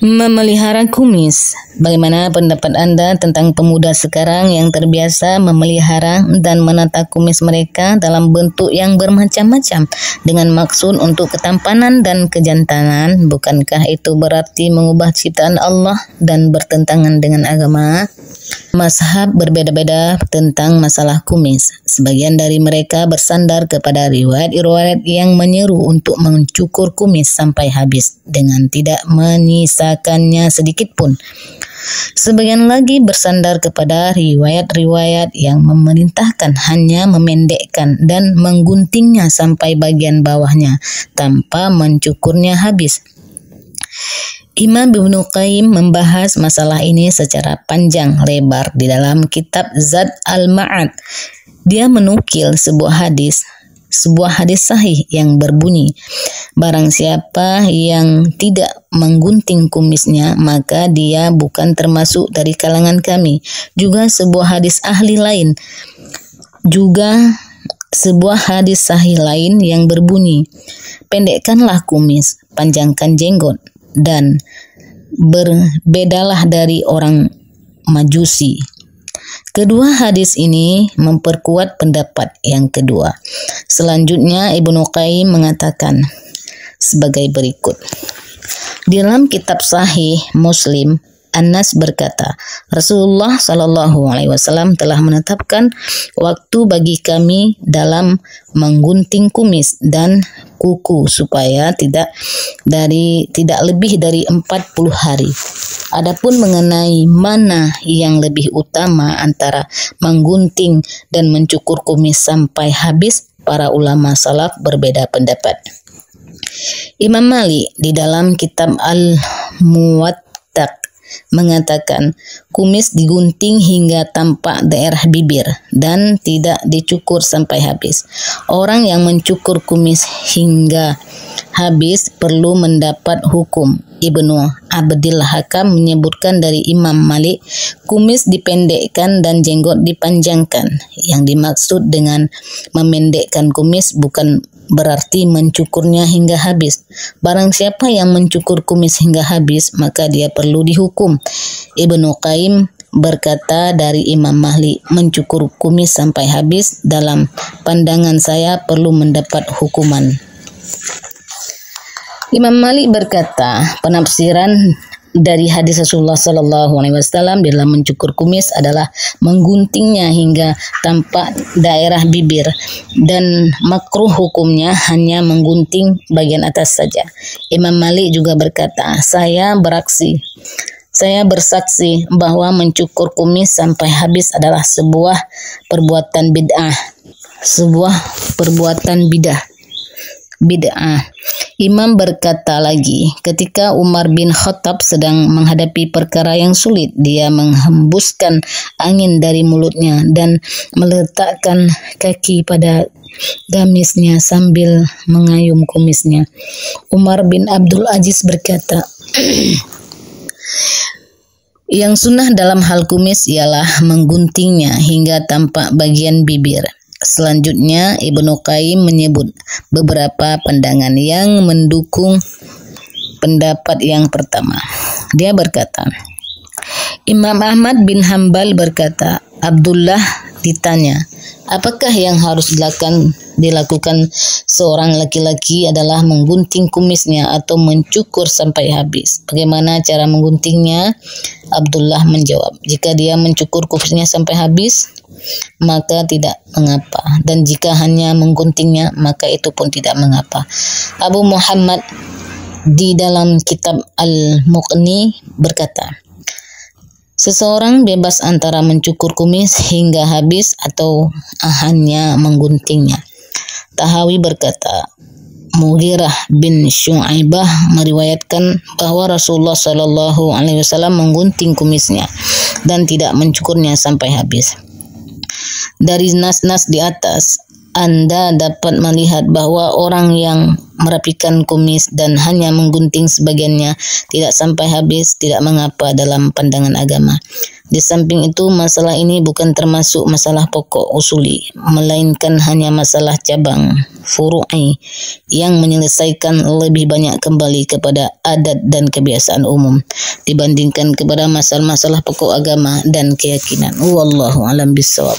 Memelihara kumis. Bagaimana pendapat Anda tentang pemuda sekarang yang terbiasa memelihara dan menata kumis mereka dalam bentuk yang bermacam-macam dengan maksud untuk ketampanan dan kejantanan? Bukankah itu berarti mengubah ciptaan Allah dan bertentangan dengan agama? Mazhab berbeda-beda tentang masalah kumis. Sebagian dari mereka bersandar kepada riwayat-riwayat yang menyeru untuk mencukur kumis sampai habis dengan tidak menyisakannya sedikit pun. Sebagian lagi bersandar kepada riwayat-riwayat yang memerintahkan hanya memendekkan dan mengguntingnya sampai bagian bawahnya tanpa mencukurnya habis. Imam Ibnu Qayyim membahas masalah ini secara panjang lebar di dalam kitab Zad al-Ma'ad. Dia menukil sebuah hadis sahih yang berbunyi, barang siapa yang tidak menggunting kumisnya maka dia bukan termasuk dari kalangan kami. Juga sebuah hadis sahih lain yang berbunyi, pendekkanlah kumis, panjangkan jenggot, dan berbedalah dari orang Majusi. Kedua hadis ini memperkuat pendapat yang kedua. Selanjutnya Ibnu Qayyim mengatakan sebagai berikut. Di dalam kitab Sahih Muslim, Anas berkata, Rasulullah Shallallahu Alaihi Wasallam telah menetapkan waktu bagi kami dalam menggunting kumis dan kuku supaya tidak lebih dari 40 hari. Adapun mengenai mana yang lebih utama antara menggunting dan mencukur kumis sampai habis, para ulama salaf berbeda pendapat. Imam Malik di dalam kitab Al-Muwatta mengatakan kumis digunting hingga tampak daerah bibir dan tidak dicukur sampai habis. Orang yang mencukur kumis hingga habis perlu mendapat hukum. Ibnu Abdil Hakam menyebutkan dari Imam Malik, kumis dipendekkan dan jenggot dipanjangkan. Yang dimaksud dengan memendekkan kumis bukan berarti mencukurnya hingga habis. Barang siapa yang mencukur kumis hingga habis, maka dia perlu dihukum. Ibnu Qayyim berkata dari Imam Malik, mencukur kumis sampai habis dalam pandangan saya perlu mendapat hukuman. Imam Malik berkata, penafsiran dari hadis Rasulullah Sallallahu Alaihi Wasallam dalam mencukur kumis adalah mengguntingnya hingga tampak daerah bibir, dan makruh hukumnya hanya menggunting bagian atas saja. Imam Malik juga berkata, saya bersaksi bahwa mencukur kumis sampai habis adalah sebuah perbuatan bid'ah. Imam berkata lagi, ketika Umar bin Khattab sedang menghadapi perkara yang sulit, dia menghembuskan angin dari mulutnya dan meletakkan kaki pada gamisnya sambil mengayun kumisnya. Umar bin Abdul Aziz berkata, yang sunnah dalam hal kumis ialah mengguntingnya hingga tampak bagian bibir. Selanjutnya Ibnu Qayyim menyebut beberapa pandangan yang mendukung pendapat yang pertama. Dia berkata, Imam Ahmad bin Hambal berkata, Abdullah ditanya, apakah yang harus dilakukan seorang laki-laki adalah menggunting kumisnya atau mencukur sampai habis? Bagaimana cara mengguntingnya? Abdullah menjawab, jika dia mencukur kumisnya sampai habis, maka tidak mengapa, dan jika hanya mengguntingnya maka itu pun tidak mengapa. Abu Muhammad di dalam kitab Al-Muqni berkata, seseorang bebas antara mencukur kumis hingga habis atau hanya mengguntingnya. Tahawi berkata, Mughirah bin Syu'aibah meriwayatkan bahwa Rasulullah Shallallahu Alaihi Wasallam menggunting kumisnya dan tidak mencukurnya sampai habis. Dari nas-nas di atas, Anda dapat melihat bahwa orang yang merapikan kumis dan hanya menggunting sebagiannya tidak sampai habis tidak mengapa dalam pandangan agama. Di samping itu, masalah ini bukan termasuk masalah pokok usuli, melainkan hanya masalah cabang. furu'i yang menyelesaikan lebih banyak kembali kepada adat dan kebiasaan umum dibandingkan kepada masalah-masalah pokok agama dan keyakinan. Wallahu alam bisawab.